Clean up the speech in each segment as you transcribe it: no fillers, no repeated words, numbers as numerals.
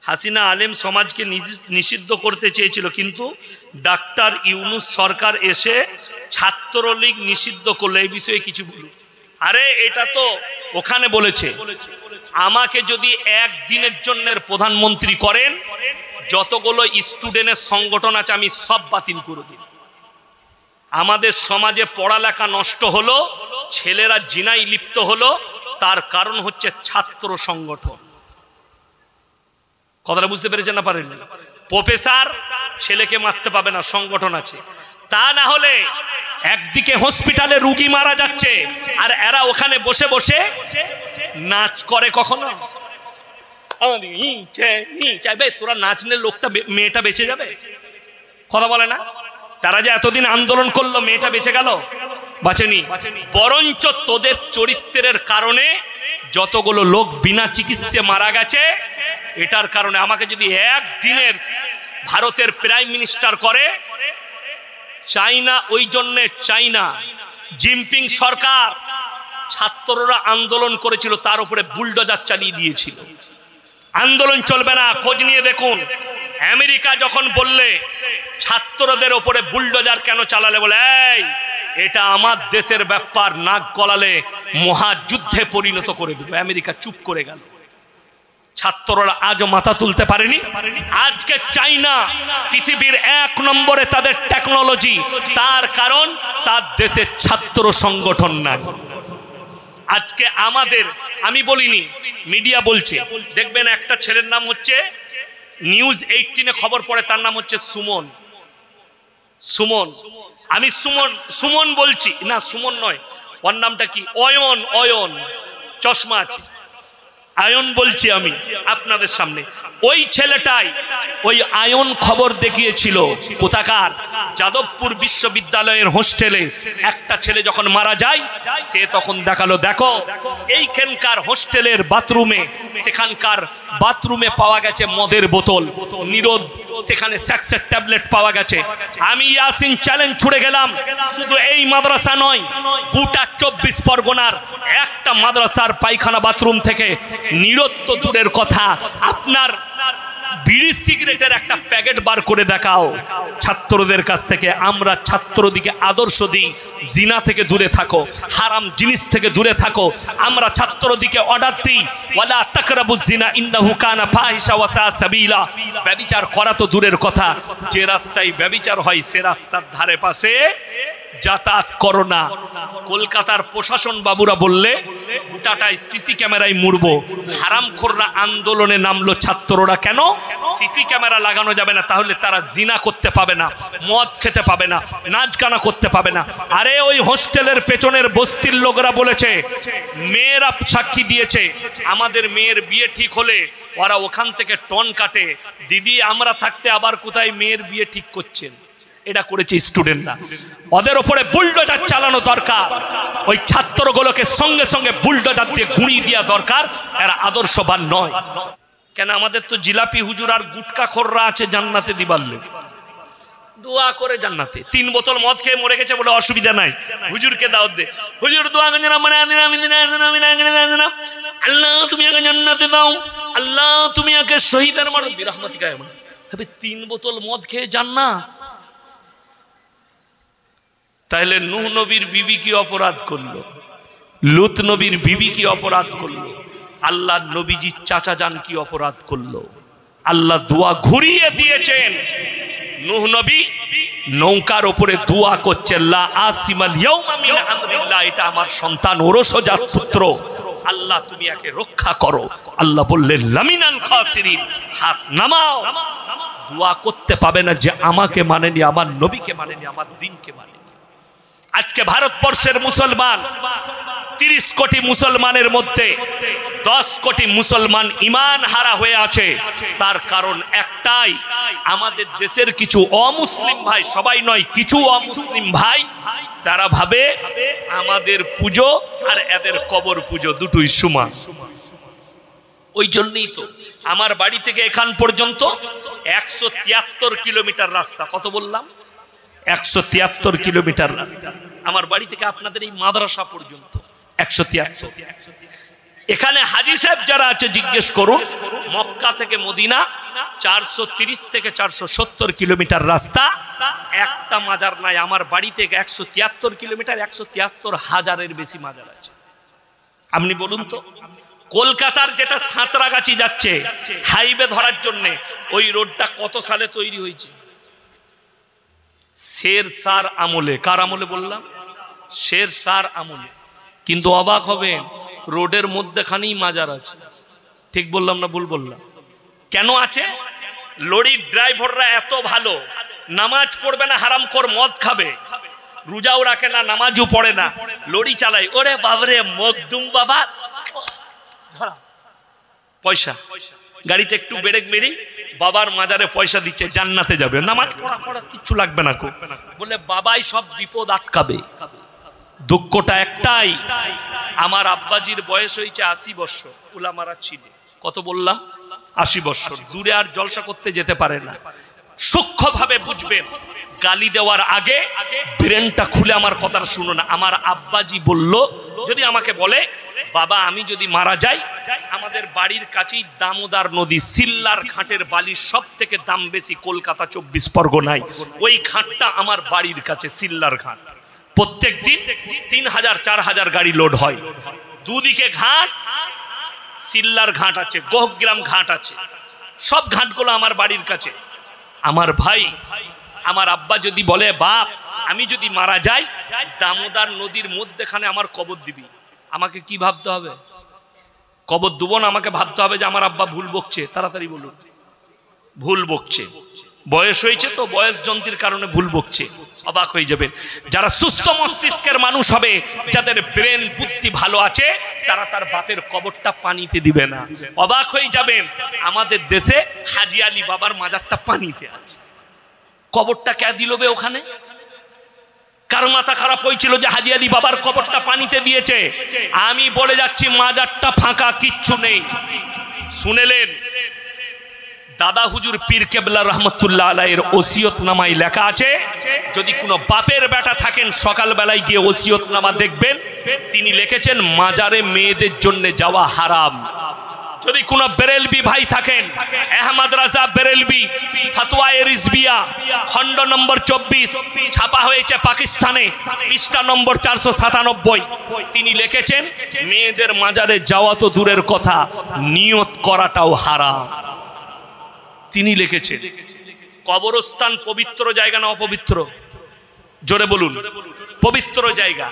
হাসিনা আলেম সমাজকে নিষিদ্ধ করতে চেয়েছিল, কিন্তু ডাক্তার ইউনূস সরকার এসে ছাত্রলীগ নিষিদ্ধ করলো। এই বিষয়ে কিছু বলুন। আরে এটা তো ওখানে বলেছে, আমাকে যদি একদিনের জন্য প্রধানমন্ত্রী করেন, যতগুলো স্টুডেন্টের সংগঠন আছে আমি সব বাতিল করে দিই। আমাদের সমাজে পড়ালেখা নষ্ট হলো, ছেলেরা জিনায় লিপ্ত হলো, তার কারণ হচ্ছে ছাত্র সংগঠন। কথাটা বুঝতে পেরেছেন না পারেন? প্রফেসর ছেলেকে মারতে পাবে না, সংগঠন আছে। তা না হলে একদিকে হসপিটালে রুগী মারা যাচ্ছে, আর এরা ওখানে বসে বসে নাচ করে। কখনো চাইবে তোরা নাচলে লোকটা মেয়েটা বেঁচে যাবে? কথা বলে না? তারা যে এতদিন আন্দোলন করলো, মেয়েটা বেঁচে গেল? বাঁচেনি। বরঞ্চ তোদের চরিত্রের কারণে যতগুলো লোক বিনা চিকিৎসায় মারা গেছে, এটার কারণে। আমাকে যদি একদিনের ভারতের প্রাইম মিনিস্টার করে, চাইনা, ওই জন্যে চাইনা জিনপিং সরকার, ছাত্ররা আন্দোলন করেছিল, তার উপরে বুলডোজার চালিয়ে দিয়েছিল। আন্দোলন চলবে না, খোঁজ নিয়ে দেখুন। আমেরিকা যখন বললে ছাত্রদের উপরে বুলডোজার কেন চালালে, বলে এই এটা আমার দেশের ব্যাপার, নাক গলালে মহাযুদ্ধে পরিণত করে দেবে। আমেরিকা চুপ করে গেল। ছাত্ররা আজও মাথা তুলতে পারেনি। আজকে চাইনা পৃথিবীর 1 নম্বরে তাদের টেকনোলজি, তার কারণ তার দেশে ছাত্র সংগঠন নাই। আজকে আমাদের, আমি বলিনি, মিডিয়া বলছে, দেখবেন একটা ছেলের নাম হচ্ছে, নিউজ 18-এ খবর পড়ে, তার নাম হচ্ছে সুমন। সুমন, আমি সুমন বলছি না, সুমন নয়, ওর নামটা কি, অয়ন, চশমা আছে, আয়ন বলছি আমি আপনাদের সামনে। ওই ছেলেটাই, ওই আয়ন খবর দেখিয়েছিল কোথাকার, যাদবপুর বিশ্ববিদ্যালয়ের হোস্টেলে একটা ছেলে যখন মারা যায়, সে তখন দেখালো, দেখো এইখানকার হোস্টেলের বাথরুমে, সেখানকার বাথরুমে পাওয়া গেছে মদের বোতল, নিরোধ, সেখানে সেক্সের ট্যাবলেট পাওয়া গেছে। আমি ইয়াসিন চ্যালেঞ্জ ছুড়ে গেলাম, শুধু এই মাদ্রাসা নয়, গোটা 24 পরগনার একটা মাদ্রাসার পায়খানা বাথরুম থেকে নিরোধ তো দূরের কথা, আপনার বিড়ি সিগারেটের একটা প্যাকেট বার করে দেখাও ছাত্রদের কাছ থেকে। আমরা ছাত্রদিকে আদর্শ দিই, জিনা থেকে দূরে থাকো, হারাম জিনিস থেকে দূরে থাকো। আমরা ছাত্রদিকে অর্ডার দিই, ওয়ালা তাকরাবুজ জিনা ইন্নাহু কানা ফাহিশা ওয়া সা সাবিলা। ব্যভিচার করা তো দূরের কথা, যে রাস্তায় ব্যভিচার হয় সে রাস্তার ধারে পাশে যাতায়াত করো না। কলকাতার প্রশাসন বাবুরা বললে গোটাটায় সিসি ক্যামেরায় মুড়বো। হারামখোররা আন্দোলনে নামলো, ছাত্ররা কেন? সিসি ক্যামেরা লাগানো যাবে না, তাহলে তারা জিনা করতে পাবে না, মদ খেতে পাবে না, নাচ গানা করতে পাবে না। আরে ওই হোস্টেলের পেছনের বস্তির লোকরা বলেছে, মেয়েরা সাক্ষী দিয়েছে, আমাদের মেয়ের বিয়ে ঠিক হলে ওরা ওখান থেকে টন কাটে, দিদি আমরা থাকতে আবার কোথায় মেয়ের বিয়ে ঠিক করছেন। এটা করেছে স্টুডেন্টরা। ওদের উপরে বুলডোজার চালানো দরকার, ওই ছাত্রগুলোকে সঙ্গে সঙ্গে বুলডোজার দিয়ে গুঁড়িয়ে দেওয়া দরকার। এরা আদর্শবান নয়। কেন আমাদের তো জিলাপি হুজুর আর গুটকা খোররা আছে জান্নাতে দিবাল্লে, দোয়া করে জান্নাতে। 3 বোতল মদ খেয়ে মরে গেছে বলে অসুবিধা নাই, হুজুরকে দাওয়াত দে, হুজুর দোয়া করেন, আল্লাহ তুমি আগে জান্নাতে দাও, আল্লাহ তুমি আগে শহীদের মারো বিরহমাতিকা। হবে 3 বোতল মদ খেয়ে জান্নাত। তাহলে নূহ নবীর বিবি কি অপরাধ করলো? লুত নবীর বিবি কি অপরাধ করলো? আল্লাহ নবীজি চাচা জান কি অপরাধ করলো? আল্লাহ দোয়া ঘুরিয়ে দিয়েছেন। নূহ নবী নৌকার উপরে দোয়া করছে, লা আসিমাল ইয়াউমা মিন আমরিল্লাহ, এটা আমার সন্তান ওরসজাত পুত্র, আল্লাহ তুমি একে রক্ষা করো। আল্লাহ বললেন লামিনাল খাসিরিন, হাত নামাও। দোয়া করতে পাবে না যে আমাকে মানেনি, আমার নবীকে মানেনি, আমার দ্বীনকে মানেনি। আজকে ভারতবর্ষের মুসলমান 30 কোটি মুসলমানের মধ্যে 10 কোটি মুসলমান ঈমান হারা হয়ে আছে। তার কারণ একটাই, আমাদের দেশের কিছু অমুসলিম ভাই, সবাই নয়, কিছু অমুসলিম ভাই, তারা ভাবে আমাদের পুজো আর এদের কবর পুজো দুটোই সমান। ওই জন্যই তো আমার বাড়ি থেকে এখান পর্যন্ত 173 কিলোমিটার রাস্তা। কত বললাম? 173 কিলোমিটার রাস্তা আমার বাড়ি থেকে আপনাদের এই মাদ্রাসা পর্যন্ত। 173 এখানে হাজী সাহেব যারা আছে জিজ্ঞেস করুন, মক্কা থেকে মদিনা 430 থেকে 470 কিলোমিটার রাস্তা, একটা মাজার নাই। আমার বাড়ি থেকে 173 কিলোমিটার, 173,000-এর বেশি মাজার আছে। আপনি বলুন তো, কলকাতার যেটা সাঁতরাগাছি যাচ্ছে হাইওয়ে ধরার জন্য, ওই রোডটা কত সালে তৈরি হয়েছে? শেরশাহর আমলে। কার আমলে বললাম? শেরশাহর আমলে। কিন্তু অবাক হবেন, রোডের মধ্যেখানেই মাজার আছে। ঠিক বললাম না ভুল বললাম? কেন আছে? লরির ড্রাইভাররা এত ভালো, নামাজ পড়বে না, হারামখোর মদ খাবে, রোজাও রাখে না, নামাজও পড়ে না, লরি চালায়। ওরে বাবরে মকদুম বাবা, পয়সা, গাড়িতে একটু ব্রেক মেরি বাবার মাজারে পয়সা দিচ্ছে, জান্নাতে যাবে, নামাজ পড়া পড়া কিচ্ছু লাগবে না কো, বলে বাবাই সব বিপদ আটকাবে। দুঃখটা একটাই, আমার আব্বাজির বয়স হয়েছে 80 বছর, উলামারা ছিল কত বললাম 80 বছর, দূরে আর জলসা করতে যেতে পারে না। সূক্ষ্মভাবে বুঝবেন, গালি দেওয়ার আগে ব্রেনটা খুলে আমার কথাটা শুনো না। আমার আব্বাজি বলল, যদি আমাকে বলে বাবা আমি যদি মারা যাই, আমাদের বাড়ির কাছেই দামোদর নদী, সিল্লার ঘাটের বালির সব থেকে দাম বেশি কলকাতা 24 পরগনায়, ওই ঘাটটা আমার বাড়ির কাছে সিল্লার ঘাট। প্রত্যেক দিন 3000-4000 গাড়ি লোড হয়। দুদিকে ঘাট, সিল্লার ঘাট আছে, গোহগ্রাম ঘাট আছে, সব ঘাটগুলো আমার বাড়ির কাছে। আমার ভাই, আমার আব্বা যদি বলে বাপ আমি যদি মারা যাই, দামোদর নদীর মধ্যেখানে আমার কবর দিবি, আমাকে কি ভাবতে হবে? কবর দেবো না, আমাকে ভাবতে হবে যে আমার আব্বা ভুল বকছে। তাড়াতাড়ি বলুন, ভুল বকছে, বয়স হয়েছে তো, বয়স যন্ত্রের কারণে ভুল বকছে। অবাক হয়ে যাবেন, যারা সুস্থ মস্তিষ্কের মানুষ হবে, যাদের ব্রেন বুদ্ধি ভালো আছে, তারা তার বাপের কবরটা পানিতে দিবে না। অবাক হয়ে যাবেন, আমাদের দেশে হাজী আলী বাবার মাজারটা পানিতে আছে, কবরটা কে দিলবে ওখানে? কার মাথা খারাপ হয়েছিল যে হাজী আলী বাবার কবরটা পানিতে দিয়েছে? আমি বলে যাচ্ছি মাজারটা ফাঁকা, কিচ্ছু নেই। শুনেলেন, দাদা হুজুর পীর কেবলা রহমতুল্লাহ আলাইহির ওসিয়তনামায় লেখা আছে, যদি কোনো বাপের বেটা থাকেন সকালবেলায় গিয়ে ওসিয়তনামা দেখবেন, তিনি লিখেছেন মাজারে মেয়েদের জন্য যাওয়া হারাম। যদি কোনো বেরেলবি ভাই থাকেন, আহমদ রাজা বেরেলবি, ফতোয়ায়ে রিজভিয়া খণ্ড নম্বর 24, ছাপা হয়েছে পাকিস্তানে, পৃষ্ঠা নম্বর 497, তিনি লিখেছেন মেয়েদের মাজারে যাওয়া তো দূরের কথা, নিয়ত করাটাও হারাম। তিনি লিখেছেন। কবরস্থান পবিত্র জায়গা না অপবিত্র? জোরে বলুন, পবিত্র জায়গা।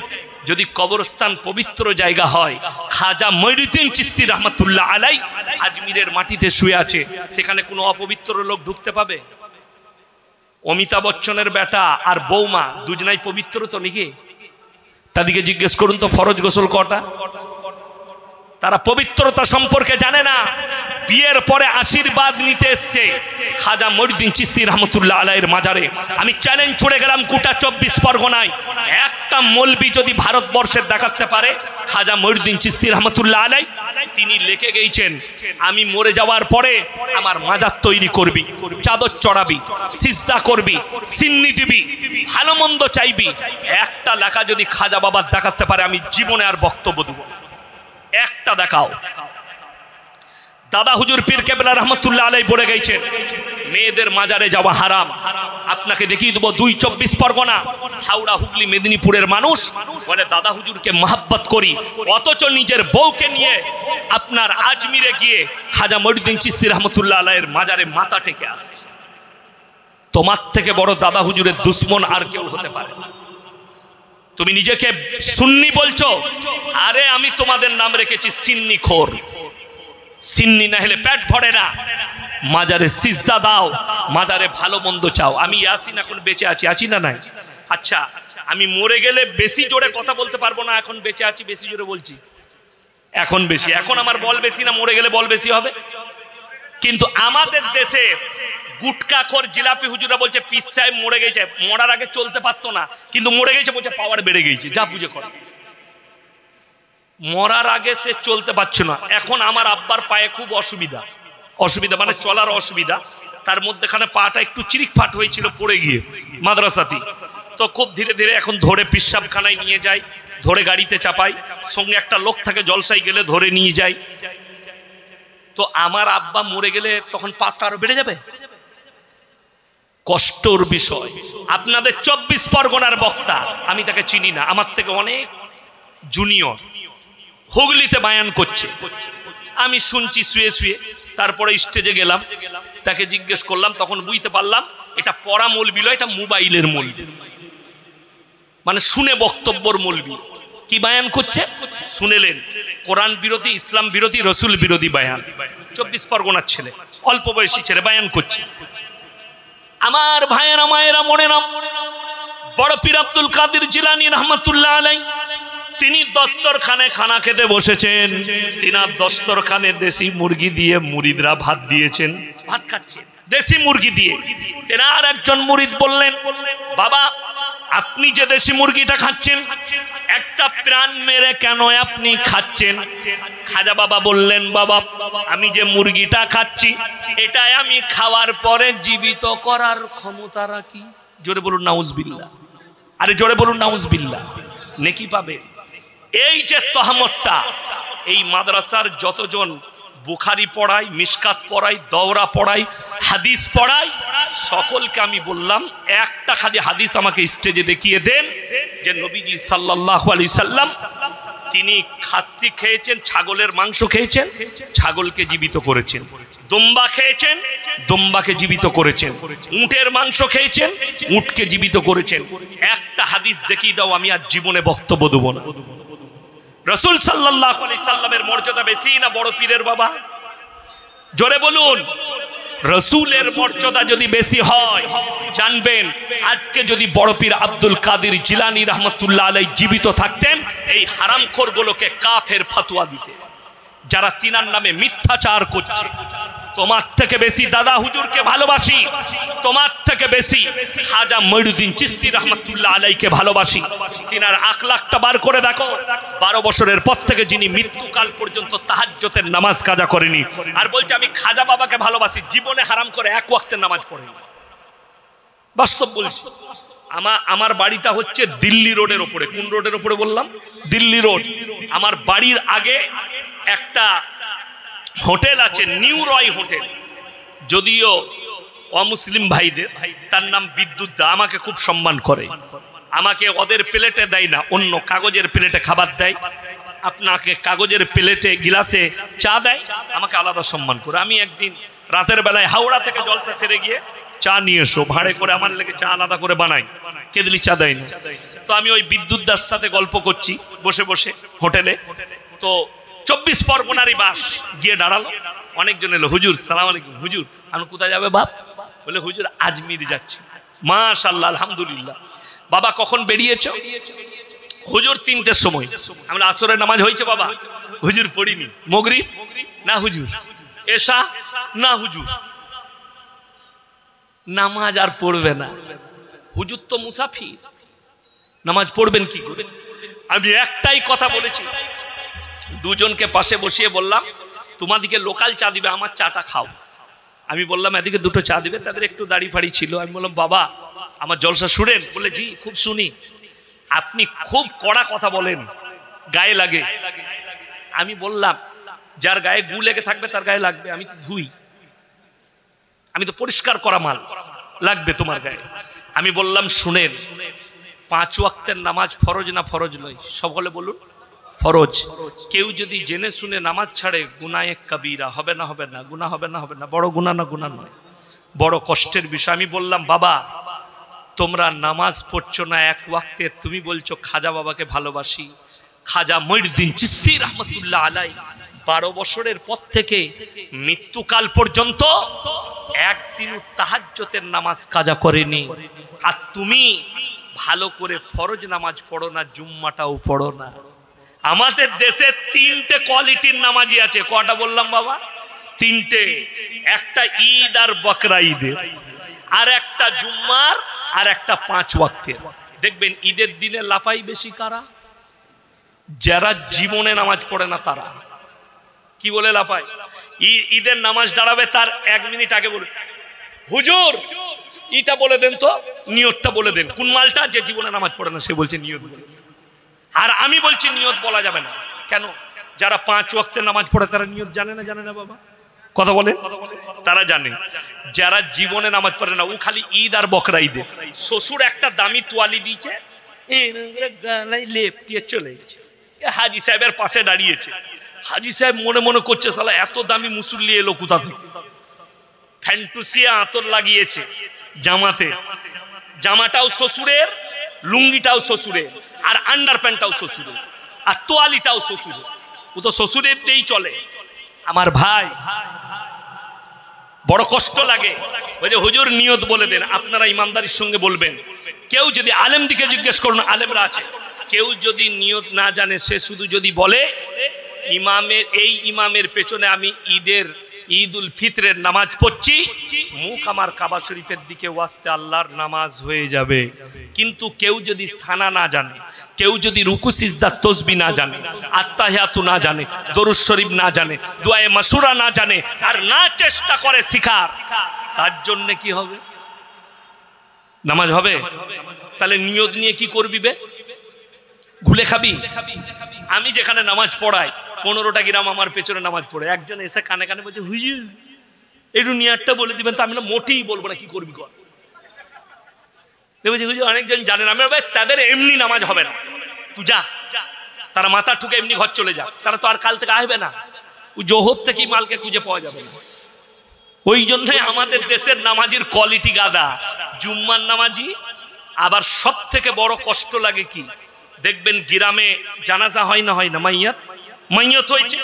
যদি কবরস্থান পবিত্র জায়গা হয়, খাজা মঈনুদ্দিন চিশতি রহমাতুল্লাহ আলাই আজমিরের মাটিতে শুয়ে আছে, সেখানে কোনো অপবিত্র লোক ঢুকতে পাবে? অমিতাভ বচ্চনের বেটা আর বৌমা দুজনাই পবিত্র তো নাকি? তাদেরকে জিজ্ঞেস করুন তো ফরজ গোসল কটা? তারা পবিত্রতা সম্পর্কে জানে না। বিয়ের পরে আশীর্বাদ নিতে এসছে খাজা মঈনুদ্দিন চিশতি রহমাতুল্লাহ আলাইহির মাজারে। আমি চ্যালেঞ্জ ছুড়ে গেলাম, গোটা 24 পরগনায় একটা মৌলবি যদি ভারতবর্ষের দেখাতে পারে খাজা মঈনুদ্দিন চিশতি রহমাতুল্লাহ আলাইহি, তিনি লিখে গেছেন আমি মরে যাওয়ার পরে আমার মাজার তৈরি করবি, চাদর চড়াবি, সিজদা করবি, সিন্নি দিবি, ভালো মন্দ চাইবি, একটা লেখা যদি খাজা বাবার দেখাতে পারে আমি জীবনে আর বক্তব্য দেব। একটা দেখাও। দাদা হুজুর পীর কেবলা রহমতুল্লাহ আলাইহি বলে গেছেন মেয়েদের মাজারে যাওয়া হারাম। আপনাকে দেখিয়ে দেবো 2-24 পরগনা, হাওড়া, হুগলি, মেদিনীপুরের মানুষ বলে দাদা হুজুরকে মহব্বত করি, অথচ নিজের বউকে নিয়ে আপনার আজমিরে গিয়ে খাজা মঈনুদ্দিন চিশতি রহমতুল্লাহ আলাইহির মাজারে মাথা টেকে আসছে। তোমার থেকে বড় দাদা হুজুরের দুশ্মন আর কেউ হতে পারে না। তুমি নিজেকে সুন্নি বলছো, আরে আমি তোমাদের নাম রেখেছি সিন্নি খোর। সিন্নি না হলে পেট ভরে না। মাজারে সিজদা দাও, মাজারে ভালো মন্দ চাও। আমি ইয়াসিন এখন বেঁচে আছি, আছি না নাই? আচ্ছা, আমি মরে গেলে বেশি জোরে কথা বলতে পারবো না, এখন বেঁচে আছি বেশি জোরে বলছি। এখন বেশি, এখন আমার বল বেশি না, মরে গেলে বল বেশি হবে। কিন্তু আমাদের দেশে গুটকাখোর জিলাপি হুজুরা বলছে পীর সাহেব মরে গেছে, মরার আগে চলতে পারতো না, কিন্তু মরে গেছে বলছে পাওয়ার বেড়ে গেছে। যা বুঝে কর, মরার আগে সে চলতে পারছে না। এখন আমার আব্বার পায়ে খুব অসুবিধা, অসুবিধা মানে চলার অসুবিধা, তার মধ্যেখানে পাটা একটু চিরিকফাট হয়েছিল পড়ে গিয়ে মাদ্রাসাতে, তো খুব ধীরে ধীরে এখন ধরে পেশাবখানায় নিয়ে যায়, ধরে গাড়িতে চাপাই, সঙ্গে একটা লোক থাকে জলসায় গেলে ধরে নিয়ে যায়। তো আমার আব্বা মরে গেলে তখন পাপটা আরো বেড়ে যাবে। কষ্টর বিষয়। আপনাদের 24 পরগনার বক্তা, আমি তাকে চিনি না, আমার থেকে অনেক জুনিয়র, হুগলিতে বায়ান করছে, আমি শুনছি শুয়ে শুয়ে। তারপরে স্টেজে গেলাম, তাকে জিজ্ঞেস করলাম, তখন বুঝতে পারলাম এটা পড়া মৌলবি নয়, এটা মোবাইলের মৌলবি, মানে শুনে বক্তব্যর মৌলবি। কি বায়ান করছে শুনেলেন? কোরআন বিরোধী, ইসলাম বিরোধী, রসুল বিরোধী বায়ান। 24 পরগনার ছেলে, অল্প বয়সী ছেলে বায়ান করছে। আমার ভাইয়েরা মায়েরা মনে নাম, বড় পীর আব্দুল কাদের জিলানী রহমাতুল্লাহ আলাইহি, তিনি দস্তরখানে খানা খেতে বসেছেন। তিনার দস্তরখানে দেশি মুরগি দিয়ে মুরিদরা ভাত দিয়েছেন, ভাত খাচ্ছেন দেশি মুরগি দিয়ে। তেনার একজন মুরিদ বললেন, বাবা আপনি যে দেশি মুরগিটা খাচ্ছেন, একটা প্রাণ মেরে কেন আপনি খাচ্ছেন? খাজা বাবা বললেন, বাবা আমি যে মুরগিটা খাচ্ছি, এটাই আমি খাওয়ার পরে জীবিত করার ক্ষমতা রাখি। জোরে বলুন নাউজুবিল্লাহ, আরে জোরে বলুন নাউজুবিল্লাহ, নেকি পাবে। এই যে তহমতটা, এই মাদ্রাসার যতজন বুখারি পড়াই, মিশকাত পড়াই, দওরা পড়াই, হাদিস পড়াই, সকলকে আমি বললাম একটা খালি হাদিস আমাকে স্টেজে দেখিয়ে দেন যে নবীজি সাল্লাল্লাহু আলাইহি সাল্লাম তিনি খাসি খেয়েছেন, ছাগলের মাংস খেয়েছেন, ছাগলকে জীবিত করেছেন। দুম্বা খেয়েছেন, দুম্বাকে জীবিত করেছেন। উটের মাংস খেয়েছেন, উটকে জীবিত করেছেন। একটা হাদিস দেখিয়ে দাও, আমি আর জীবনে বক্তব্য দেব না। রাসূল সাল্লাল্লাহু আলাইহি সাল্লামের মর্যাদা বেশি না বড় পীরের বাবা? জোরে বলুন। রাসূলের মর্যাদা যদি বেশি হয়, জানবেন আজকে যদি বড় পীর আব্দুল কাদের জিলানী রহমাতুল্লাহ আলাইহি জীবিত থাকতেন, এই হারামখোরগুলোকে কাফের ফতোয়া দিতে, যারা তিনার নামে মিথ্যাচার করছে। তোমার থেকে বেশি দাদা হুজুরকে ভালোবাসি, তোমার থেকে বেশি খাজা মঈনুদ্দিন চিশতি রহমাতুল্লাহ আলাইহিকে ভালোবাসি। তিনার আখলাকটা বার করে দেখো। 12 বছরের পর থেকে যিনি মৃত্যুকাল পর্যন্ত তাহাজ্জুদের নামাজ কাজা করেনি, আর বলছে আমি খাজা বাবাকে ভালোবাসি, জীবনে হারাম করে এক ওয়াক্তের নামাজ পড়েনি। বাস্তব বলছি। আমার বাড়িটা হচ্ছে দিল্লি রোডের উপরে। কোন রোডের উপরে বললাম? দিল্লি রোড। আমার বাড়ির আগে একটা হোটেল আছে, নিউ রয় হোটেল, যদিও অমুসলিম ভাইদের, তার নাম বিদ্যুৎ দা। আমাকে খুব সম্মান করে, আমাকে ওদের প্লেটে দেয় না, অন্য কাগজের প্লেটে খাবার দেয়। আপনাকে কাগজের প্লেটে গিলাসে চা দেয়, আমাকে আলাদা সম্মান করে। আমি একদিন রাতের বেলায় হাওড়া থেকে জলসা সেরে গিয়ে চা নিয়ে এসো, ভাড়ে করে আমার লেগে চা আলাদা করে বানাই, কেদলি চা দেয় না। তো আমি ওই বিদ্যুৎ দার সাথে গল্প করছি বসে বসে হোটেলে। তো 24 পরগনারই বাস গিয়ে দাঁড়ালো, অনেকজন এলো। হুজুর সালাম আলাইকুম। হুজুর আমি কোথায় যাবে বাপ? বলে হুজুর আজমির যাচ্ছি। মাশাআল্লাহ আলহামদুলিল্লাহ। বাবা কখন বেরিয়েছো? হুজুর 3টের সময়। আমরা আসরের নামাজ হয়েছে বাবা? হুজুর পড়িনি। মাগরিব? না হুজুর। এশা? না হুজুর। নামাজ আর পড়বে না। হুজুর তো মুসাফির, নামাজ পড়বেন কি করে? আমি একটাই কথা বলেছি, দুজনকে পাশে বসিয়ে বললাম তোমাদিকে লোকাল চা দিবে, আমার চাটা খাও। আমি বললাম এদিকে 2টো চা দিবে। তাদের একটু দাড়ি ফাড়ি ছিল। আমি বললাম বাবা আমার জলসা শুনেন? বলে জি খুব শুনি। আপনি খুব কড়া কথা বলেন, গায়ে লাগে। আমি বললাম যার গায়ে গু লেগে থাকবে তার গায়ে লাগবে, আমি তো ধুই, আমি তো পরিষ্কার করা মাল, লাগবে তোমার গায়ে। আমি বললাম শুনেন, 5 ওয়াক্তের নামাজ ফরজ না ফরজ নয়? সকলে বলুন ফরজ। কেউ যদি জেনে শুনে নামাজ ছাড়ে গুনাহে কবিরা হবে না? হবে না? গুনাহ হবে না? হবে না? বড় গুনাহ না গুনাহ নয়? বড় কষ্টের বিষয়। আমি বললাম বাবা তোমরা নামাজ পড়ছো না 1 ওয়াক্তের, তুমি বলছো খাজা বাবাকে ভালোবাসি। খাজা মঈনুদ্দিন চিশতি রহমাতুল্লাহ আলাইহি 12 বছরের পর থেকে মৃত্যুকাল পর্যন্ত একদিনও তাহাজ্জুদের নামাজ কাজা করেনি। আর তুমি ভালো করে ফরজ নামাজ পড়ো না, জুম্মাটাও পড়ো না। আমাদের দেশে 3টে কোয়ালিটির নামাজি আছে। কটা বললাম বাবা? 3টে। একটা ঈদ আর বকরা ঈদের, আর একটা জুম্মার, আর একটা 5 ওয়াক্তের। দেখবেন ঈদের দিনে লাপাই বেশি কারা? যারা জীবনে নামাজ পড়ে না তারা। কি বলে লাপায়? ঈদের নামাজ দাঁড়াবে তার 1 মিনিট আগে বলুন হুজুর এটা বলে দেন তো, নিয়তটা বলে দেন। কোন মালটা? যে জীবনে নামাজ পড়ে না সে বলছে নিয়ত। আর আমি বলছি নিয়ত বলা যাবে না। কেন? যারা 5 ওয়াক্তের নামাজ পড়ে তারা নিয়ত জানে না বাবা? কথা বলে তারা জানে। যারা জীবনে নামাজ পড়ে না, ও খালি ঈদ আর বকরা ঈদে শ্বশুর একটা দামি তোয়ালি দিয়েছে, গালায় লেপ দিয়ে চলে গেছে, হাজি সাহেবের পাশে দাঁড়িয়েছে। হাজি সাহেব মনে মনে করছে, শালা এত দামি মুসল্লি এলো কোথা থেকে? ফ্যান্টুসিয়া আতর লাগিয়েছে জামাতে, জামাটাও শ্বশুরের, লুঙ্গিটাও শ্বশুরের, আর আন্ডার প্যান্টটাও শ্বশুরের, আর তোয়ালিটাও শ্বশুরের। ও তো শ্বশুরের দিয়েই চলে। আমার ভাই বড় কষ্ট লাগে। ওই যে হুজুর নিয়ত বলে দেন, আপনারা ইমানদারির সঙ্গে বলবেন। কেউ যদি আলেম দিকে জিজ্ঞেস করুন, আলেমরা আছে, কেউ যদি নিয়ত না জানে, সে শুধু যদি বলে ইমামের পেছনে আমি ঈদুল ফিতরের নামাজ পড়ছি, মুখ আমার কাবা শরীফের দিকে ওয়াস্তে আল্লাহর নামাজ হয়ে যাবে। কিন্তু কেউ যদি সানা না জানে, কেউ যদি রুকু সিজদা তসবিহ না জানে, আত্তাহিয়াতু না জানে, দরুদ শরীফ না জানে, দুআয়ে মাসুরা না জানে, আর না চেষ্টা করে শিখার, তার জন্য কি হবে? নামাজ হবে? তাহলে নিয়ত নিয়ে কি করবি বে? ঘুলে খাবি? আমি যেখানে নামাজ পড়াই, 15টা গ্রাম আমার পেছনে নামাজ পড়ে, একজন এসে কানে কানে বলছে, হুজুর একটু নিয়াতটা বলে দিবেন। তো আমি না মোটেই বলবো না, কি করবি কর। বলছি হুজুর অনেকজন জানেন। আমি ভাই তাদের এমনি নামাজ হবে না, তুই যা, তারা মাথা ঠুকে এমনি ঘর চলে যা, তারা তো আর কাল থেকে আসবে না। ও জোহর থেকেই মালকে খুঁজে পাওয়া যাবে না। ওই জন্যই আমাদের দেশের নামাজির কোয়ালিটি গাদা। জুম্মার নামাজি আবার সব থেকে বড় কষ্ট লাগে কি, দেখবেন গ্রামে জানাজা হয় না মাইয়াত হয়েছে,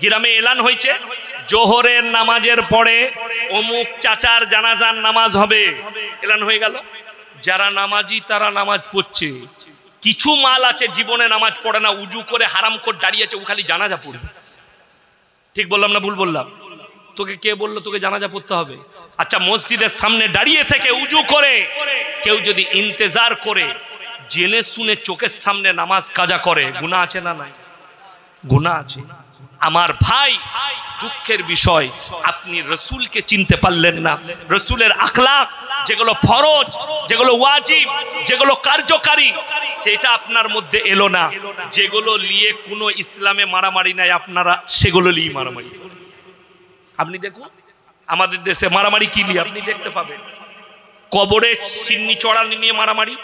গ্রামে এলান হয়েছে, জোহরের নামাজের পরে অমুক চাচার জানাজার নামাজ হবে, এলান হয়ে গেল। যারা নামাজি তারা নামাজ পড়ছে। কিছু মাল আছে জীবনে নামাজ পড়ে না, উজু করে হারাম করে দাঁড়িয়েছে, ও খালি জানাজা পড়বে। ঠিক বললাম না ভুল বললাম? তোকে কে বললো তোকে জানাজা পড়তে হবে? আচ্ছা, মসজিদের সামনে দাঁড়িয়ে থেকে উজু করে কেউ যদি ইন্তেজার করে জেনে শুনে চোখের সামনে নামাজ কাজা করে, গুনাহ আছে না নাই? গুনাহ আছে। আমার ভাই, দুঃখের বিষয় আপনি রসুলকে চিনতে পারলেন না। রসুলের আখলাক, যেগুলো ফরজ, যেগুলো ওয়াজিব, যেগুলো কার্যকারী, সেটা আপনার মধ্যে এলো না। যেগুলো নিয়ে কোনো ইসলামে মারামারি নাই, আপনারা সেগুলো নিয়ে মারামারি। আপনি দেখুন আমাদের দেশে মারামারি কি নিয়ে আপনি দেখতে পাবেন। কবরে সিন্নি চড়ানো নিয়ে মারামারি,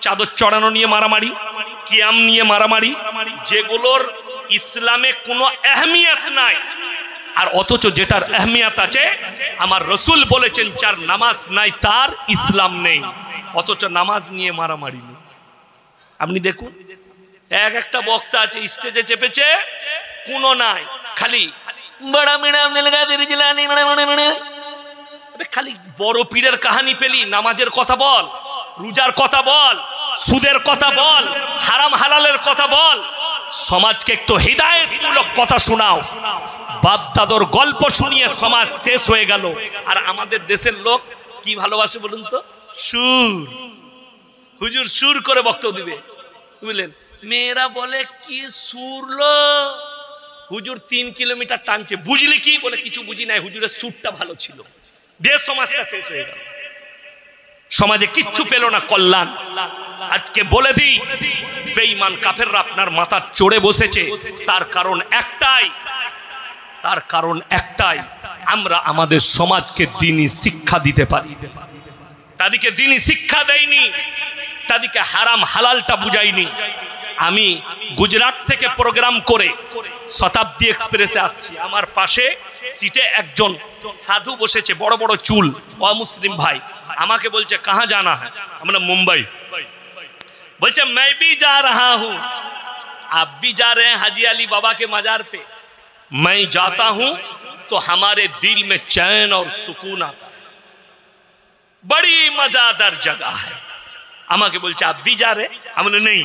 চাদর চড়ানো নিয়ে মারামারি, কিয়াম নিয়ে মারামারি, যেগুলোর ইসলামে কোনো আহমিয়ত নাই। আর অথচ যেটার আহমিয়ত আছে, আমার রসুল বলেছেন যার নামাজ নাই তার ইসলাম নেই। অথচ নামাজ নিয়ে মারামারি নেই। আপনি দেখুন একটা বক্তা আছে স্টেজে চেপেছে, কোনো নাই, খালি খালি বড় পীরের কাহানি পেলি, নামাজের কথা বল, রোজার কথা বল, সুদের কথা বল, হারাম হালালের কথা বল, সমাজকে একটু হিদায়াতমূলক কথা শোনাও। বাপ দাদর গল্প শুনিয়ে সমাজ শেষ হয়ে গেল। আর আমাদের দেশের লোক কি ভালোবাসে বলুন তো? সুর। হুজুর সুর করে বক্তব্য দিবে, বুঝলেন? মেয়েরা বলে কি সুরলো, হুজুর 3 কিলোমিটার টানছে, বুঝলি কি? বলে কিছু বুঝি নাই, হুজুরের সুরটা ভালো ছিল। দেশ সমাজটা শেষ হয়ে গেল, সমাজে কিচ্ছু পেল না কল্যাণ। আজকে বলে দিই, বেঈমান কাফেররা আপনার মাথা চড়ে বসেছে। তার কারণ একটাই, আমরা আমাদের সমাজকে দ্বীনি শিক্ষা দিতে পারি। তাদেরকে দ্বীনি শিক্ষা দেয়নি, তাদেরকে হারাম হালালটা বুঝাইনি। আমি গুজরাট থেকে প্রোগ্রাম করে শতাব্দী এক্সপ্রেসে আসছি, আমার পাশে সিটে একজন সাধু বসেছে, বড় বড় চুল, অমুসলিম ভাই। আমাকে বলছে কাহা জানা है? আমরা মুম্বাই। বলছে मैं भी जा रहा हूँ, आप भी जा रहे हैं हाजी अली बाबा के मजार पे। मैं जाता हूँ तो हमारे दिल में चैन और सुकून आता है, बड़ी मजादार जगह है। আমাকে বলছে आप भी जा रहे? हमने नहीं,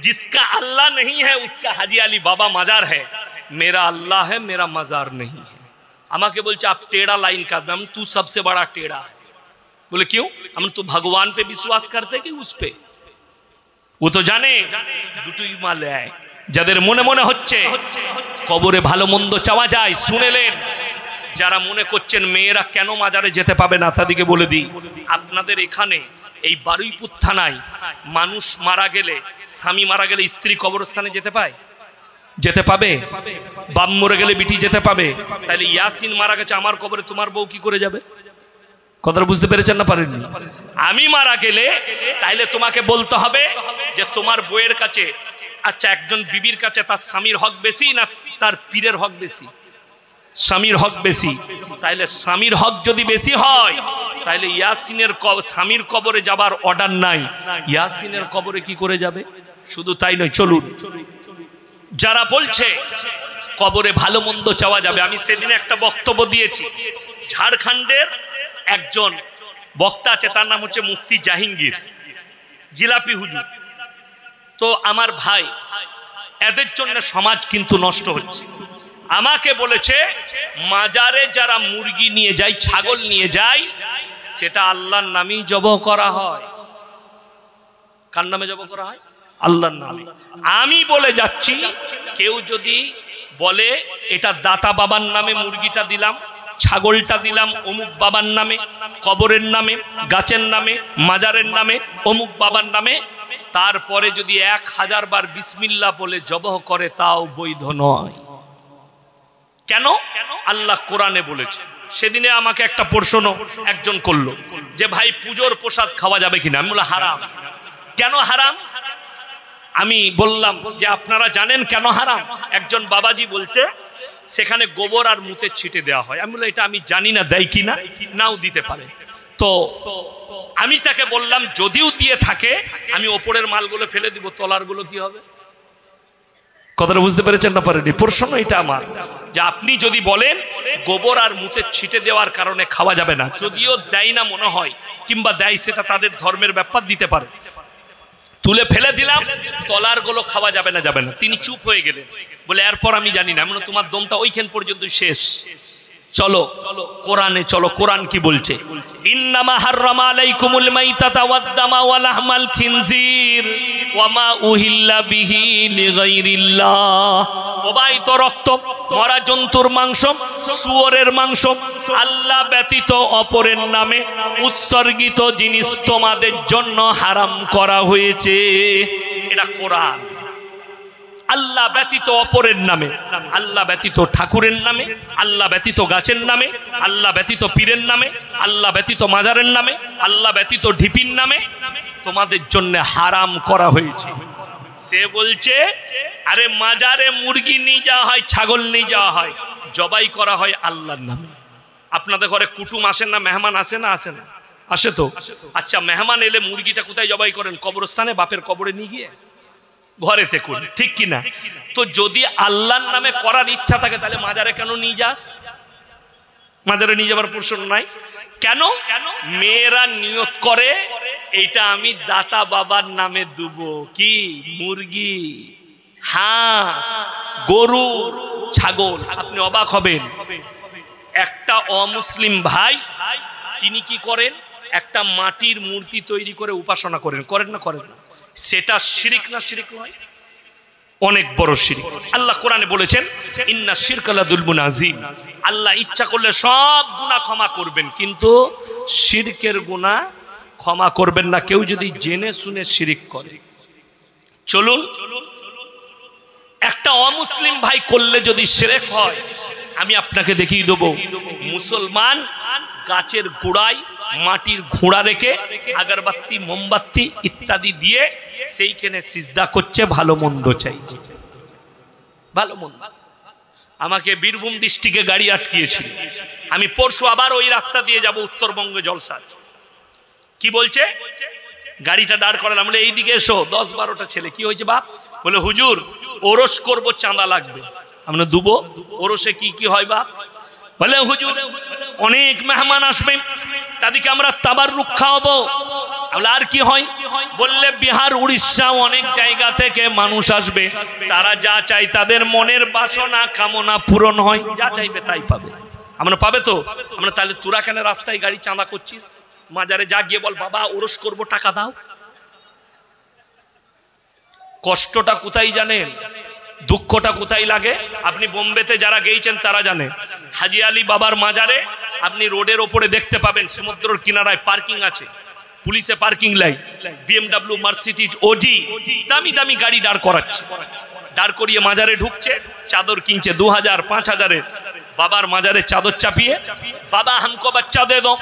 जिसका अल्लाह नहीं है उसका हाजी अली बाबा मजार है, मेरा अल्लाह है, मेरा मजार नहीं है। আমাকে বলছে आप टेढ़ा लाइन का दम, तू सबसे बड़ा टेढ़ा है। बोले क्यों? हम तो भगवान पे विश्वास करते कि उस पे? वो तो जाने দুটোই মালে আয়। যাদের মনে মনে হচ্ছে কবরে ভালো মন্দ চাওয়া যায়, শুনেলেন যারা মনে করছেন মেয়েরা কেন মাজারে যেতে পাবে না, তাদেরকে বলে দিই, আপনাদের এখানে এই বারুইপুর থানায় মানুষ মারা গেলে, স্বামী মারা গেলে স্ত্রী কবরস্থানে যেতে পায়? যেতে পাবে? বাপ মরে গেলে বিটি যেতে পাবে? তাহলে ইয়াসিন মারা গেছে আমার কবরে, তোমার বউ কি করে যাবে? কথাটা বুঝতে পেরেছেন না পারেননি? আমি মারা গেলে তাইলে তোমাকে বলতে হবে যে তোমার বউয়ের কাছে, আচ্ছা একজন বিবির কাছে তার স্বামীর হক বেশি না তার পীরের হক বেশি? স্বামীর হক বেশি। তাইলে স্বামীর হক যদি বেশি হয় তাইলে ইয়াসিনের স্বামীর কবরে যাবার অর্ডার নাই, ইয়াসিনের কবরে কি করে যাবে? শুধু তাই নয়, চলুন, যারা বলছে কবরে ভালো মন্দ চাওয়া যাবে, আমি সেদিন একটা বক্তব্য দিয়েছি, ঝাড়খণ্ডের একজন বক্তা আছে, তার নাম হচ্ছে মুফতি জাহাঙ্গীর জিলাপি হুজুর। তো আমার ভাই, এদের জন্য সমাজ কিন্তু নষ্ট হচ্ছে। আমাকে বলেছে মাজারে যারা মুরগি নিয়ে যায়, ছাগল নিয়ে যায়, সেটা আল্লাহর নামেই জবাহ করা হয়। কার নামে জবাহ করা হয়? আল্লাহর নামে। আমি বলে যাচ্ছি, কেউ যদি বলে এটা দাতা বাবার নামে মুরগিটা দিলাম, ছাগলটা দিলাম অমুক বাবার নামে, কবরের নামে, গাছের নামে, মাজারের নামে, অমুক বাবার নামে, তারপরে যদি 1000 বার বিসমিল্লাহ বলে জবাহ করে, তাও বৈধ নয়। কেন? আল্লাহ কোরআনে বলেছে। সেদিনে আমাকে একটা প্রশ্ন একজন করলো যে ভাই পুজোর প্রসাদ খাওয়া যাবে কিনা? আমি বললাম হারাম। কেন হারাম? আমি বললাম যে আপনারা জানেন কেন হারাম? একজন বাবাজি বলছে সেখানে গোবর আর মুতের ছিটে দেওয়া হয়। আমি বললাম এটা আমি জানি না, দেয় কিনা, নাও দিতে পারে। তো আমি তাকে বললাম যদিও দিয়ে থাকে আমি ওপরের মালগুলো ফেলে দিব, তলারগুলো কি হবে? কথাটা বুঝতে পেরেছেন না পারেনি? প্রশ্ন এটা আমার, যে আপনি যদি বলেন গোবর আর মুতের ছিটে দেওয়ার কারণে খাওয়া যাবে না, যদিও দেয় না মনে হয়, কিংবা দেয়, সেটা তাদের ধর্মের ব্যাপার, দিতে পারে, তুলে ফেলে দিলাম, তলার গুলো খাওয়া যাবে না, যাবে না। তিনি চুপ হয়ে গেলেন, বলে এরপর আমি জানি না। তোমার দমটা ওইখান পর্যন্ত শেষ, চলো কোরআনে চলো, কোরআন কি বলছে? ইন্নামা হাররামা আলাইকুমুল মাইতাতা ওয়াদ-দামা ওয়া লাহমাল খিনজির ওয়া মা উহিল্লা বিহি লিগাইরিল্লাহ। প্রবাহিত রক্ত, মরা জন্তুর মাংস, শুয়োরের মাংস, আল্লাহ ব্যতীত অপরের নামে উৎসর্গিত জিনিস তোমাদের জন্য হারাম করা হয়েছে। এটা কোরআন। আল্লাহ ব্যতীত অপরের নামে, আল্লাহ ব্যতীত ঠাকুরের নামে, আল্লাহ ব্যতীত গাছের নামে, আল্লাহ ব্যতীত পীরের নামে, আল্লাহ ব্যতীত মাজারের নামে, আল্লাহ ব্যতীত ঢিপির নামে তোমাদের জন্য হারাম করা হয়েছে। সে বলছে আরে মাজারে মুরগি নিয়ে যাওয়া হয়, ছাগল নিয়ে যাওয়া হয়, জবাই করা হয় আল্লাহর নামে। আপনাদের ঘরে কুটুম আসেন না, মেহমান আসে না? আসে না? আসে তো। আচ্ছা, মেহমান এলে মুরগিটা কোথায় জবাই করেন? কবরস্থানে, বাপের কবরে নিয়ে গিয়ে ঘরেতে করি, ঠিক কিনা? তো যদি আল্লাহর নামে করার ইচ্ছা থাকে তাহলে মাজারে কেন নিয়ে যাস? মাজারে নিয়ে যাবার প্রশ্ন নাই। কেন? মেয়েরা নিয়ত করে এইটা আমি দাতা বাবার নামে দেব, কি মুরগি, হাঁস, গরু, ছাগল। আপনি অবাক হবেন, একটা অমুসলিম ভাই তিনি কি করেন, একটা মাটির মূর্তি তৈরি করে উপাসনা করেন। করেন না? করেন না? সেটা শিরিক না শিরিক নয়? অনেক বড় শিরিক। আল্লাহ কোরআনে বলেছেন ইন্না শিরকা লাযুলমুন আযীম। আল্লাহ ইচ্ছা করলে সব গুনাহ ক্ষমা করবেন, কিন্তু শিরকের গুনাহ ক্ষমা করবেন না কেউ যদি জেনে শুনে শিরিক করে। চলুন, একটা অমুসলিম ভাই করলে যদি শিরক হয়, আমি আপনাকে দেখিয়ে দেবো মুসলমান গাছের গোড়ায় মাটির ঘোড়া রেখে আগরবাতি, মোমবাতি ইত্যাদি দিয়ে সেইখানে সিজদা করছে, ভালো মন্দ চাইছে, ভালো মন্দ। আমাকে বীরভূম ডিস্ট্রিক্টে গাড়ি আটকিয়েছিল, আমি পরশু আবার ওই রাস্তা দিয়ে যাব উত্তরবঙ্গে জলসা। কি বলছে, গাড়িটা দাঁড় করালাম, বলে এইদিকে এসো। 10-12টা ছেলে। কি হয়েছে বাপ? বলে হুজুর ওরস করবো, চাঁদা লাগবে। আমরা দুবো। ওরসে কি কি হয় বাপ? বলে হুজুর অনেক মেহমান আসবে, তাদেরকে আমরা তাবাররুক খাওয়াবো। আর কি হয়? বললে বিহার, উড়িষ্যা, অনেক জায়গা থেকে মানুষ আসবে, তারা যা চাই তাদের মনের বাসনা কামনা পূরণ হয়, যা চাইবে তাই পাবে। আমরা পাবে তো? আমরা তাহলে তোরা কেন রাস্তায় গাড়ি চাঁদা করছিস? মাজারে যা গিয়ে বল বাবা ওরস করবো, টাকা দাও। কষ্টটা কোথায় জানেন? দুঃখটা কোথায় লাগে? আপনি বোম্বেতে যারা গিয়েছেন তারা জানে, হাজি আলী বাবার মাজারে আপনি রোডের ওপরে দেখতে পাবেন সমুদ্রের কিনারায় পার্কিং আছে, পুলিশে পার্কিং লাই, BMW, মার্সিডিজ, ওজি, দামি দামি গাড়ি দাঁড় করাচ্ছে, দাঁড় করিয়ে মাজারে ঢুকছে, চাদর কিনছে 2000 5000 বাবার মাজারে চাদর চাপিয়ে, বাবা हमको बच्चा दे दो,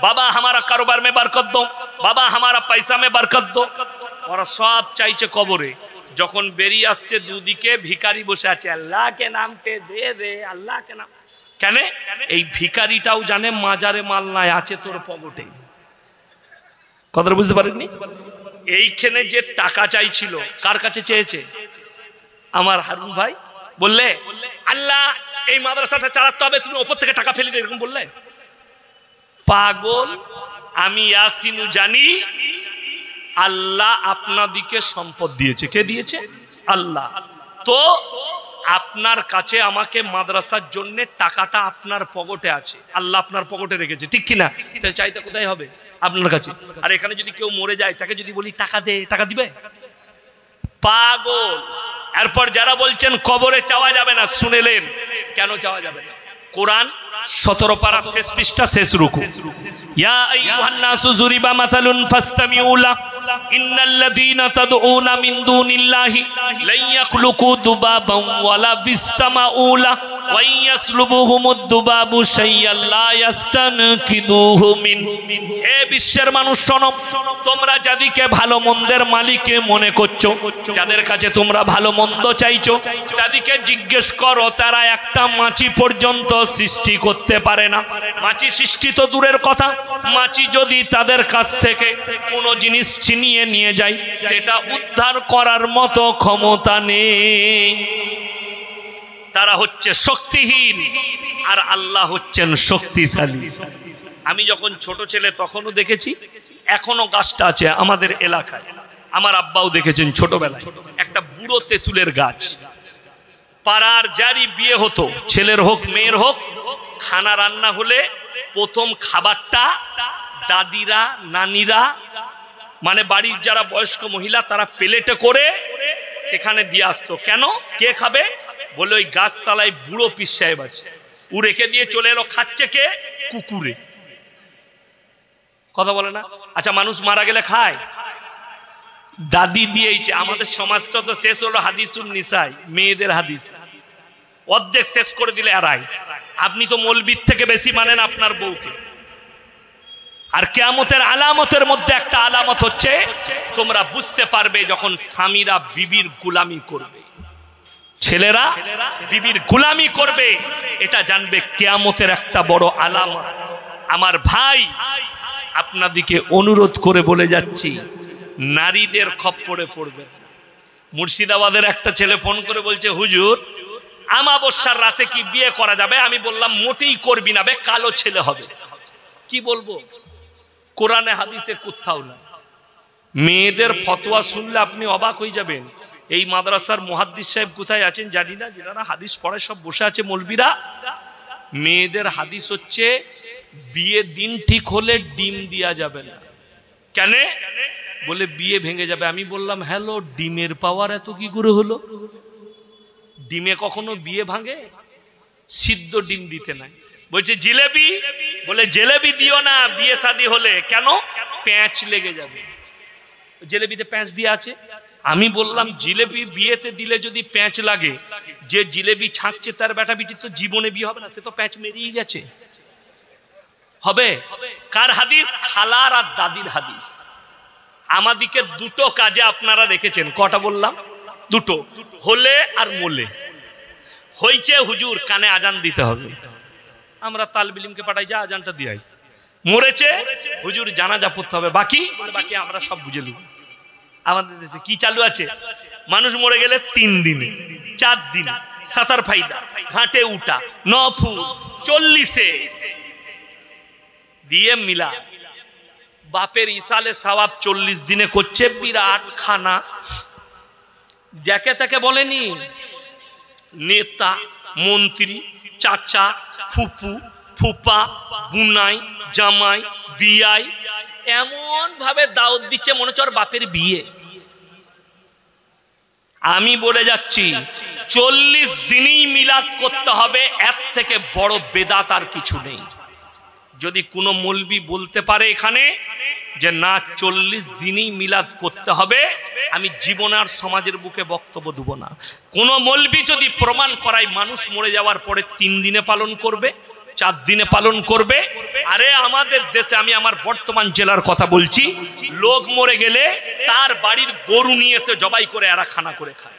বাবা हमारा कारोबार में बरकत दो, বাবা हमारा पैसा में बरकत दो। ওরা সব চাইছে কবরে। যখন বেরিয়ে আসছে দুদিকে ভিখারি বসে আছে, আল্লাহ কে নাম পে দে দে, আল্লাহ কে নাম। কেন? এই ভিখারিটাও জানে মাজারে মাল নাই, আছে তোর পকেটে। কথাটা বুঝতে পারেননি? এইখানে যে টাকা চাইছিল কার কাছে চেয়েছে? আমার হারুন ভাই বললে, আল্লাহ এই মাদ্রাসাটা চালাতে হবে, তুমি ওপর থেকে টাকা ফেলে দে, এরকম বললে? পাগল, আমি ইয়াসিনু জানি আল্লাহ আপনাদিকে সম্পদ দিয়েছে। কে দিয়েছে? আল্লাহ। তো আপনার কাছে আমাকে মাদ্রাসার জন্য টাকাটা আপনার পকেটে আছে, আল্লাহ আপনার পকেটে রেখেছে, ঠিক কিনা? চাইতে কোথায় হবে? আপনার কাছে। আর এখানে যদি কেউ মরে যায় তাকে যদি বলি টাকা দে, টাকা দিবে? পাগল। এরপর যারা বলছেন কবরে চাওয়া যাবে না, শুনেলেন কেন চাওয়া যাবে না? কোরআন 17 পারা শেষ পৃষ্ঠা শেষ রুকু, ইয়া আইয়ুহান নাসু যুরিবা মাসালুন ফাসতামিউ লা ইন্নাল্লাযীনা তাদউনা মিন দুনিল্লাহি লা ইয়াখলুকু দুবাবান ওয়ালা বিসতামাউ লা ওয়া ইয়াসলুবুহুমুদ দুবাবু শাইয়ান লা ইয়াস্তানকিদুহু মিন। হে বিশ্বের মানুষ শোনো, তোমরা যাদেরকে ভালো মন্দের মালিক মনে করছো, যাদের কাছে তোমরা ভালো মন্দ চাইছো, তাদেরকে জিজ্ঞেস করো, তারা একটা মাছি পর্যন্ত সৃষ্টি করতে পারে না। মাছি সৃষ্টি তো দূরের কথা, মাছি যদি তাদের কাছ থেকে কোনো জিনিস ছিনিয়ে নিয়ে যায়, সেটা উদ্ধার করার মতো ক্ষমতা নেই। তারা হচ্ছে শক্তিহীন আর আল্লাহ হচ্ছেন শক্তিশালী। আমি যখন ছোট ছেলে তখনও দেখেছি, এখনো গাছটা আছে আমাদের এলাকায়। আমার আব্বাও দেখেছেন ছোটবেলায় একটা বুড়ো তেঁতুলের গাছ। পাড়ার যারই বিয়ে হতো, ছেলের হোক মেয়ের হোক, খানা রান্না হলে প্রথম খাবারটা দাদিরা নানিরা, মানে বাড়ির যারা বয়স্ক মহিলা, তারা প্লেটে করে সেখানে দিয়ে আসতো। কেন? কে খাবে? বলে ওই গাছতলায় বুড়ো পীর সাহেব আছে, ও রেখে দিয়ে চলে এলো। খাচ্ছে কে? কুকুরে। কথা বলে না? আচ্ছা, মানুষ মারা গেলে খায়? দাদি দিয়েছে। আমাদের সমাজটা তো শেষ হলো হাদিসুন নিসাই, মেয়েদের হাদিস, অর্ধেক শেষ করে দিলে আড়াই। আপনি তো মৌলবীর থেকে বেশি মানেন আপনার বউকে। আর কিয়ামতের আলামতের মধ্যে একটা আলামত হচ্ছে, তোমরা বুঝতে পারবে যখন স্বামীরা বিবির গোলামি করবে, ছেলেরা বিবির গোলামি করবে, এটা জানবে কিয়ামতের একটা বড় আলামত। আমার ভাই, আপনাদিকে অনুরোধ করে বলে যাচ্ছি, নারীদের খপ্পরে পড়বেন। মুর্শিদাবাদের একটা ছেলে ফোন করে বলছে, হুজুর আমাবস্যার রাতে কি বিয়ে করা যাবে? আমি বললাম মোটেই করবি না, কালো ছেলে হবে। কি বলবো? কোরআনে হাদিসে কোথাও না। মেয়েদের ফতোয়া শুনলে আপনি অবাক হয়ে যাবেন। এই মাদ্রাসার মুহাদ্দিস সাহেব কোথায় আছেন জানি না, যারা হাদিস পড়ে সব বসে আছে মৌলবীরা। মেয়েদের হাদিস হচ্ছে বিয়ে দিন ঠিক হলে ডিম দেয়া যাবে না। কেন? বলে বিয়ে ভেঙে যাবে। আমি বললাম হ্যালো, ডিমের পাওয়ার এত কি করে হলো? ডিমে কখনো বিয়ে ভাঙে? সিদ্ধ ডিম দিতে নাই। বলছে জিলেবি, বলে জিলেবি দিও না বিয়ে শাদী হলে। কেন? প্যাঁচ লেগে যাবে। জিলেবিতে প্যাঁচ দিয়ে আছে। আমি বললাম জিলেবি বিয়েতে দিলে যদি প্যাঁচ লাগে, যে জিলেবি ছাঁকছে তার বেটা বিটি তো জীবনে বিয়ে হবে না, সে তো প্যাঁচ মেরিয়ে গেছে। হবে? কার হাদিস? খালার আর দাদির হাদিস। আমাদিকে দুটো কাজে আপনারা রেখেছেন। কটা বললাম? দুটো, হলে আর মোলে। হইছে হুজুর কানে আজান দিতে হবে, আমরা তালবিলিমকে পাঠাই, যা আজানটা দিয়াই। মরেছে হুজুর জানাজা পড়তে হবে, বাকি বাকি আমরা সব বুঝে নেব। আমাদের দেশে কি চালু আছে? মানুষ মরে গেলে 3 দিনে 4 দিন সাতার ফাইদা, ঘাটে উঠা, নফু, 40-এ দিয়ে মিলা। বাপের ইসালে সওয়াব 40 দিনে করছে, বিরাট খানা। যাকে তাকে বলেনি, নেতা, মন্ত্রী, চাচা, ফুপু, ফুপা, বুনাই, জামাই, বিয়াই, এমন ভাবে দাওয়াত দিচ্ছে মনে হচ্ছে ওর বাপের বিয়ে। আমি বলে যাচ্ছি, 40 দিনই মিলাদ করতে হবে, এর থেকে বড় বেদাত আর কিছু নেই। যদি কোনো মৌলবি বলতে পারে এখানে যে না 40 দিনই মিলাদ করতে হবে, আমি জীবন আর সমাজের বুকে বক্তব্য দেব না। কোন মৌলবি যদি প্রমাণ করায় মানুষ মরে যাওয়ার পরে 3 দিনে পালন করবে, 4 দিনে পালন করবে, আরে আমাদের দেশে, আমি আমার বর্তমান জেলার কথা বলছি, লোক মরে গেলে তার বাড়ির গরু নিয়ে এসে জবাই করে এরা খানা করে খায়।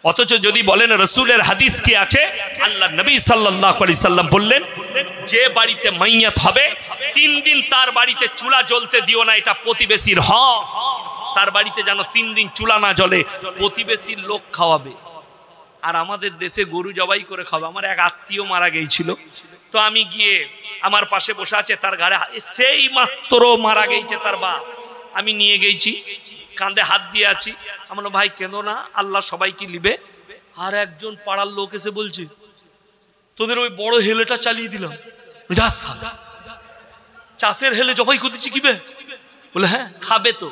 অথচ যদি বলেন রসুলের হাদিস কি আছে, আল্লাহ নবী সাল্লাল্লাহু আলাইহি সাল্লাম বললেন যে বাড়িতে মাইয়াত হবে 3 দিন তার বাড়িতে চুলা জ্বলতে দিও না, এটা প্রতিবেশীর হক। তার বাড়িতে যেন 3 দিন চুলা না জ্বলে, প্রতিবেশীর লোক খাওয়াবে। আর আমাদের দেশে গরু জবাই করে খাওয়াবে। আমার এক আত্মীয় মারা গিয়েছিল, তো আমি গিয়ে, আমার পাশে বসে আছে, তার গাড়ি সেই মাত্র মারা গেছে তার বাপ, আমি নিয়ে গেছি, কাঁধে হাত দিয়ে আছি। আমার ভাই কেঁদো না, আল্লাহ সবাইকে নিবে। আর একজন পাড়ার লোক এসে বলছে তোদের ওই বড় হেলেটা চালিয়ে দিলাম, চাষের হেলে জবাই করতেছি কিবে? বলে হ্যাঁ খাবে তো,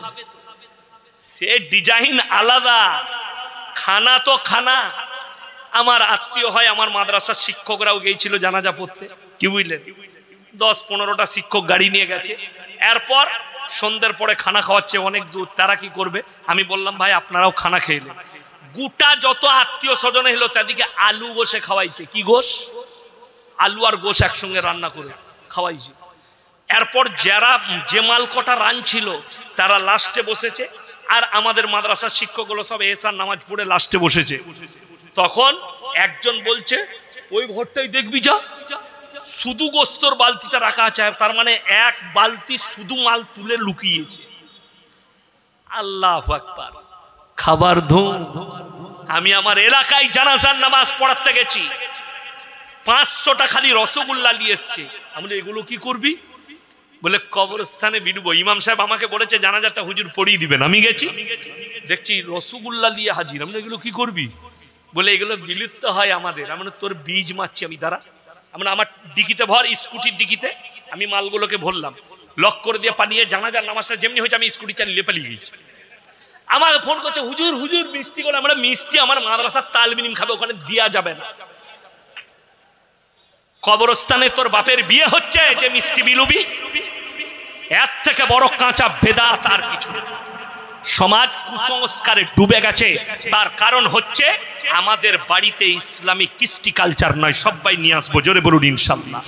সে ডিজাইন আলাদা, খানা তো খানা। আমার আত্মীয় হয়, আমার মাদ্রাসার শিক্ষকরাও গিয়েছিল জানাজা পড়তে, কি বুঝলেন, 10-15টা শিক্ষক গাড়ি নিয়ে গেছে। এরপর সন্ধ্যের পরে খানা খাওয়াচ্ছে অনেক দূর, তারা কি করবে? আমি বললাম ভাই আপনারাও খানা খেয়ে, গোটা যত আত্মীয় স্বজন এলো তাদেরকে আলু গোশে খাওয়াইছে। কি গোশ? আলু আর গোশ একসঙ্গে রান্না করে খাওয়াইছে। এরপর যারা যে মাল কটা রাঁধছিল তারা লাস্টে বসেছে, আর আমাদের মাদ্রাসার শিক্ষকগুলো সব এশার নামাজ পড়ে লাস্টে বসেছে। তখন একজন বলছে ওই ঘরটাই দেখবি যা, শুধু গোস্তর বালতিটা রাখা আছে, তার মানে এক বালতি শুধু মাল তুলে লুকিয়েছে। আল্লাহু আকবার, খাবার ধুম। আমি আমার এলাকায় জানাজার নামাজ পড়াতে গেছি, 500টা খালি রসগোল্লা নিয়ে এসছে। আমি বলি এগুলো কি করবি? বলে কবরস্থানে বিলুবো। ইমাম সাহেব আমাকে বলেছে জানাজাটা হুজুর পড়িয়ে দিবেন। আমি গেছি, দেখছি রসগোল্লা নিয়ে হাজির। আমি এগুলো কি করবি? বলে এগুলো বিলুপ্ত হয় আমাদের। আমি তোর বীজ মারছি আমি, দাঁড়া। আমরা আমার ডিকিতে ভর, স্কুটির ডিকিতে আমি মালগুলোকে ভরলাম, লক করে দিয়ে পালিয়ে, জানাজার নামাজটা যেমনি হয়েছে আমি স্কুটি চালিয়ে পালিয়ে গেছি। আমাকে ফোন করছে হুজুর হুজুর মিষ্টি করে। আমরা মিষ্টি আমার মাদ্রাসার তালবিনিম খাবে, ওখানে দেওয়া যাবে না। কবরস্থানে তোর বাপের বিয়ে হচ্ছে যে মিষ্টি বিলুবি? এর থেকে বড় কাঁচা বেদাত আর কিছু নেই। সমাজ কুসংস্কারে ডুবে গেছে, তার কারণ হচ্ছে আমাদের বাড়িতে ইসলামিক কৃষ্টি কালচার নয়। সবাই নিয়ে আসবো, জোরে বলুন ইনশাআল্লাহ।